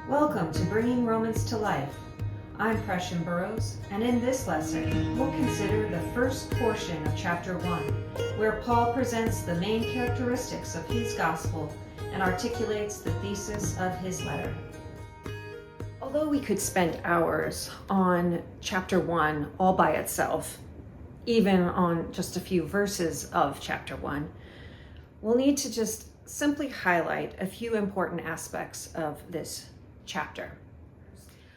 Welcome to Bringing Romans to Life. I'm Preston Burrows, and in this lesson, we'll consider the first portion of chapter 1, where Paul presents the main characteristics of his gospel and articulates the thesis of his letter. Although we could spend hours on chapter 1 all by itself, even on just a few verses of chapter 1, we'll need to just simply highlight a few important aspects of this chapter.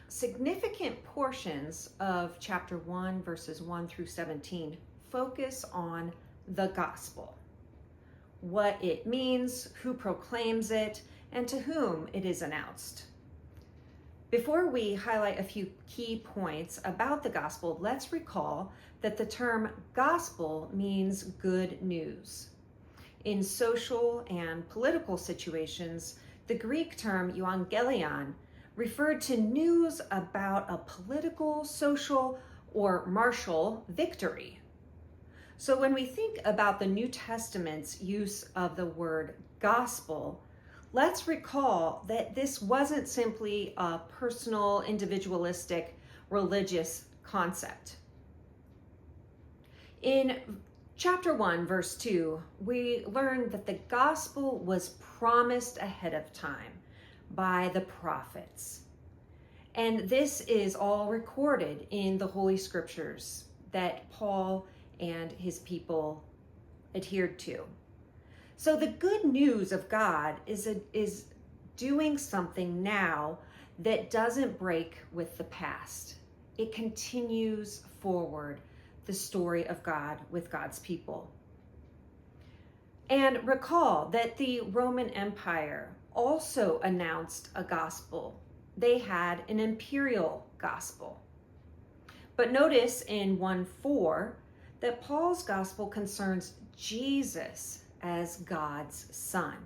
Significant portions of chapter 1, verses 1 through 17, focus on the gospel, what it means, who proclaims it, and to whom it is announced. Before we highlight a few key points about the gospel, let's recall that the term gospel means good news. In social and political situations, the Greek term euangelion referred to news about a political, social, or martial victory. So when we think about the New Testament's use of the word gospel, let's recall that this wasn't simply a personal, individualistic, religious concept. In Chapter 1, verse 2, we learn that the gospel was promised ahead of time by the prophets. And this is all recorded in the Holy Scriptures that Paul and his people adhered to. So the good news of God is doing something now that doesn't break with the past. It continues forward the story of God with God's people. And recall that the Roman Empire also announced a gospel. They had an imperial gospel. But notice in 1:4 that Paul's gospel concerns Jesus as God's son.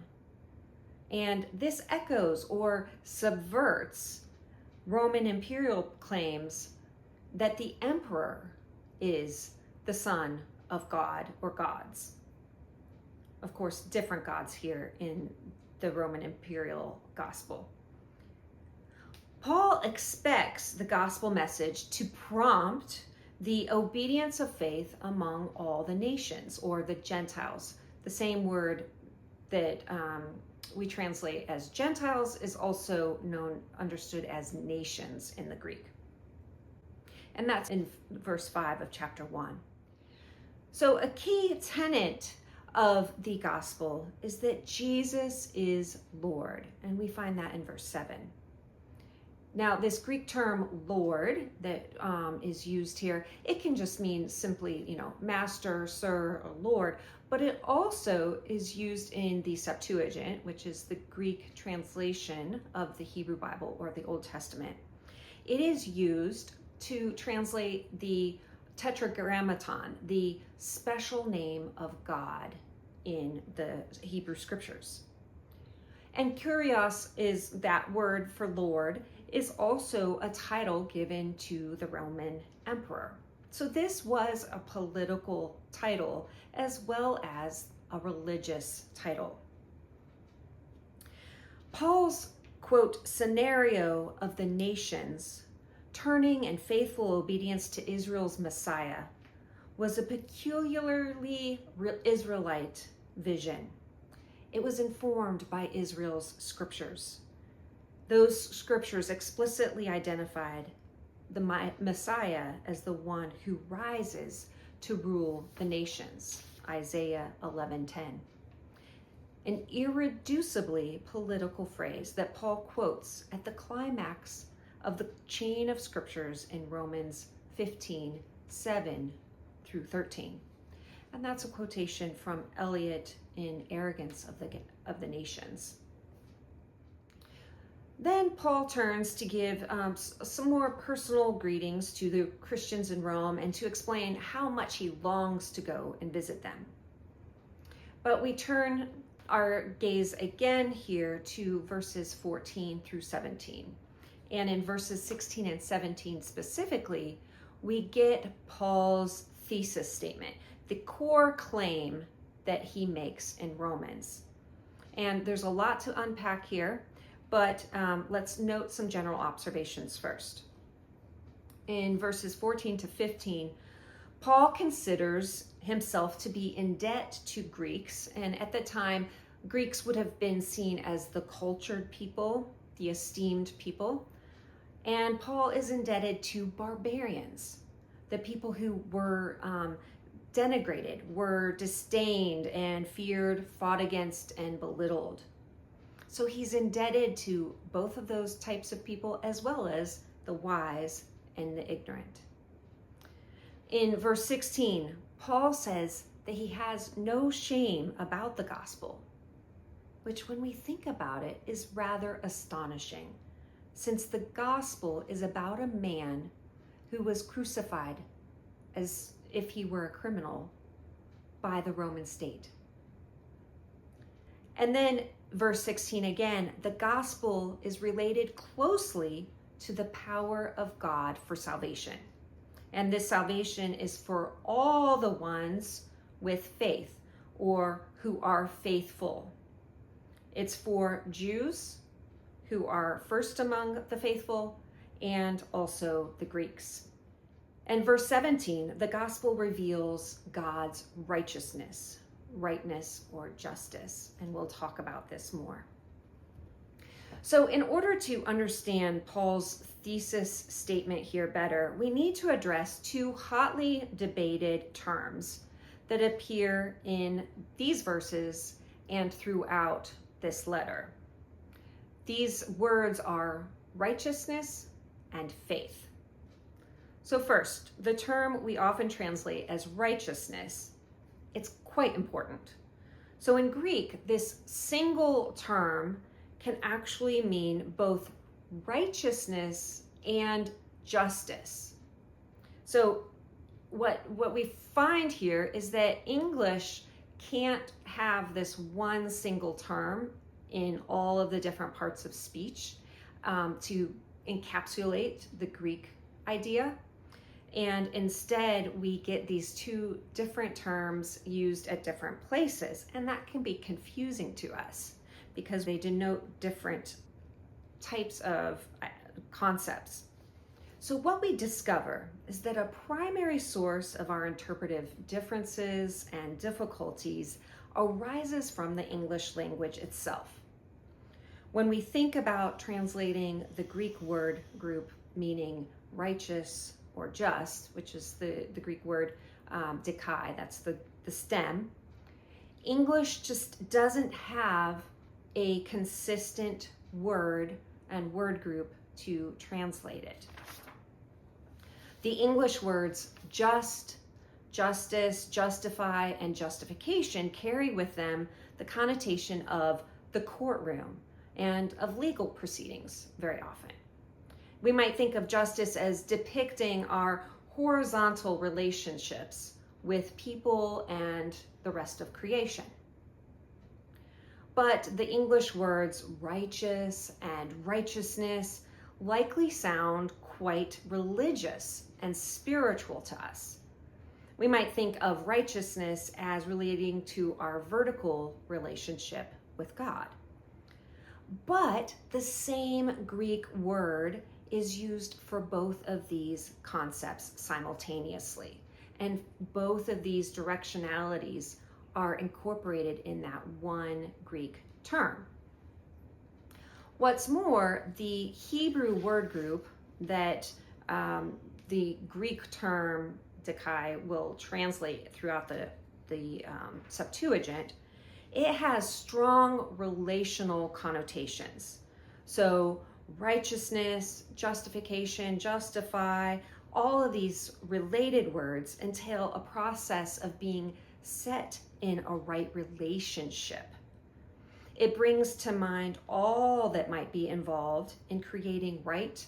And this echoes or subverts Roman imperial claims that the emperor is the son of God or gods. Of course, different gods here in the Roman imperial gospel. Paul expects the gospel message to prompt the obedience of faith among all the nations, or the gentiles. The same word that we translate as gentiles is also understood as nations in the Greek. And that's in verse 5 of chapter 1. So a key tenet of the gospel is that Jesus is Lord, and we find that in verse 7. Now, this Greek term Lord that is used here, it can just mean simply, master, sir, or Lord, but it also is used in the Septuagint, which is the Greek translation of the Hebrew Bible or the Old Testament. It is used to translate the tetragrammaton, the special name of God in the Hebrew scriptures. And kurios is that word for Lord, is also a title given to the Roman emperor. So this was a political title as well as a religious title. Paul's, quote, scenario of the nations turning in faithful obedience to Israel's Messiah was a peculiarly Israelite vision. It was informed by Israel's scriptures. Those scriptures explicitly identified the Messiah as the one who rises to rule the nations, Isaiah 11:10. An irreducibly political phrase that Paul quotes at the climax of the chain of scriptures in Romans 15:7 through 13. And that's a quotation from Eliot in Arrogance of the Nations. Then Paul turns to give some more personal greetings to the Christians in Rome and to explain how much he longs to go and visit them. But we turn our gaze again here to verses 14 through 17. And in verses 16 and 17 specifically, we get Paul's thesis statement, the core claim that he makes in Romans. And there's a lot to unpack here, but let's note some general observations first. In verses 14 to 15, Paul considers himself to be in debt to Greeks, and at the time, Greeks would have been seen as the cultured people, the esteemed people, and Paul is indebted to barbarians, the people who were denigrated, were disdained and feared, fought against, and belittled. So he's indebted to both of those types of people, as well as the wise and the ignorant. In verse 16, Paul says that he has no shame about the gospel, which when we think about it is rather astonishing, since the gospel is about a man who was crucified as if he were a criminal by the Roman state. And then verse 16 again, the gospel is related closely to the power of God for salvation. And this salvation is for all the ones with faith, or who are faithful. It's for Jews who are first among the faithful, and also the Greeks. And verse 17, the gospel reveals God's righteousness, rightness, or justice. And we'll talk about this more. So in order to understand Paul's thesis statement here better, we need to address two hotly debated terms that appear in these verses and throughout this letter. These words are righteousness and faith. So first, the term we often translate as righteousness, it's quite important. So in Greek, this single term can actually mean both righteousness and justice. So what we find here is that English can't have this one single term in all of the different parts of speech to encapsulate the Greek idea. And instead, we get these two different terms used at different places. And that can be confusing to us because they denote different types of concepts. So what we discover is that a primary source of our interpretive differences and difficulties arises from the English language itself. When we think about translating the Greek word group meaning righteous or just, which is the Greek word dikai, that's the stem, English just doesn't have a consistent word and word group to translate it. The English words just, justice, justify, and justification carry with them the connotation of the courtroom and of legal proceedings very often. We might think of justice as depicting our horizontal relationships with people and the rest of creation. But the English words righteous and righteousness likely sound quite religious and spiritual to us. We might think of righteousness as relating to our vertical relationship with God. But the same Greek word is used for both of these concepts simultaneously. And both of these directionalities are incorporated in that one Greek term. What's more, the Hebrew word group that the Greek term dikai will translate throughout the Septuagint, it has strong relational connotations. So righteousness, justification, justify, all of these related words entail a process of being set in a right relationship. It brings to mind all that might be involved in creating right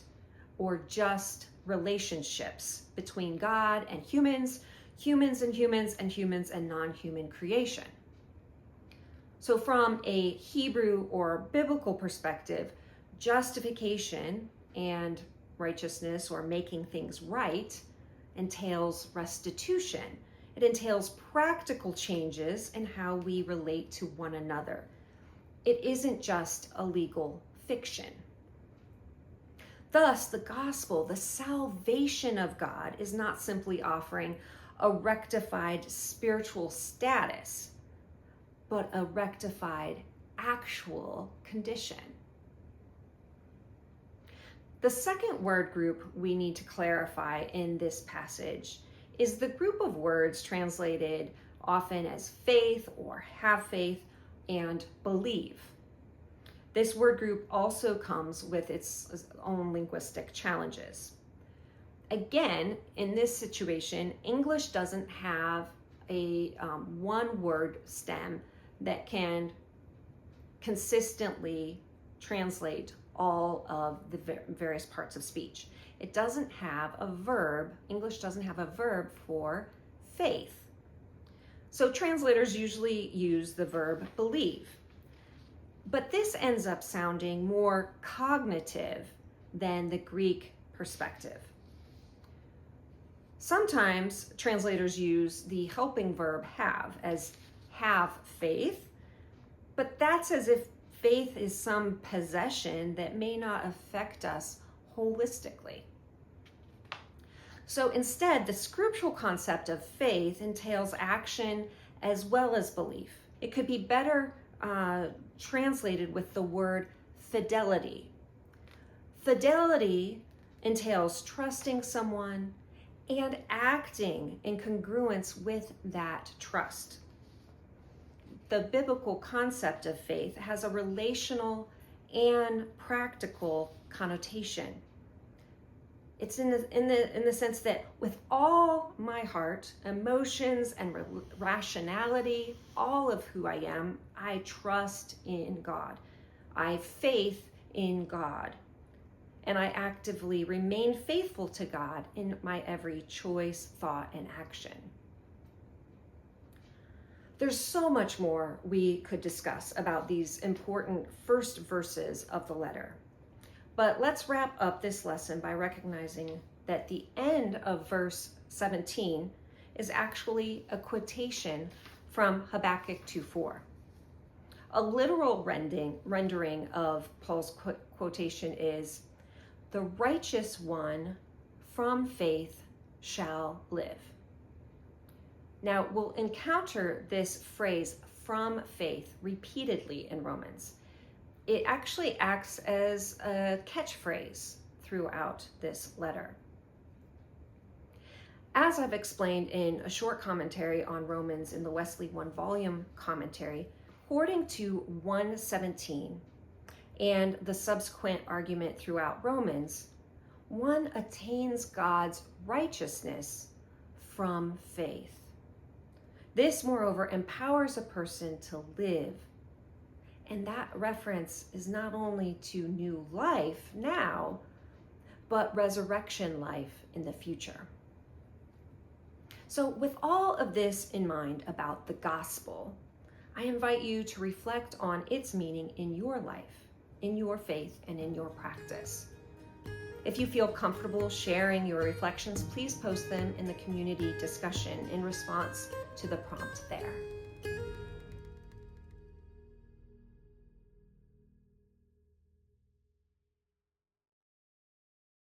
or just relationships between God and humans, humans and humans, and humans and non-human creation. So from a Hebrew or biblical perspective, justification and righteousness, or making things right, entails restitution. It entails practical changes in how we relate to one another. It isn't just a legal fiction. Thus, the gospel, the salvation of God, is not simply offering a rectified spiritual status, but a rectified actual condition. The second word group we need to clarify in this passage is the group of words translated often as faith or have faith and believe. This word group also comes with its own linguistic challenges. Again, in this situation, English doesn't have a one word stem that can consistently translate all of the various parts of speech. It doesn't have a verb. English doesn't have a verb for faith. So translators usually use the verb believe. But this ends up sounding more cognitive than the Greek perspective. Sometimes translators use the helping verb have as have faith, but that's as if faith is some possession that may not affect us holistically. So instead, the scriptural concept of faith entails action as well as belief. It could be better translated with the word fidelity. Fidelity entails trusting someone and acting in congruence with that trust. The biblical concept of faith has a relational and practical connotation. It's in the sense that with all my heart, emotions, and rationality, all of who I am, I trust in God. I have faith in God. And I actively remain faithful to God in my every choice, thought, and action. There's so much more we could discuss about these important first verses of the letter. But let's wrap up this lesson by recognizing that the end of verse 17 is actually a quotation from Habakkuk 2:4. A literal rendering of Paul's quotation is, "The righteous one from faith shall live." Now, we'll encounter this phrase, from faith, repeatedly in Romans. It actually acts as a catchphrase throughout this letter. As I've explained in a short commentary on Romans in the Wesley One Volume Commentary, according to 1:17 and the subsequent argument throughout Romans, one attains God's righteousness from faith. This, moreover, empowers a person to live. And that reference is not only to new life now, but resurrection life in the future. So with all of this in mind about the gospel, I invite you to reflect on its meaning in your life, in your faith, and in your practice. If you feel comfortable sharing your reflections, please post them in the community discussion in response to the prompt there.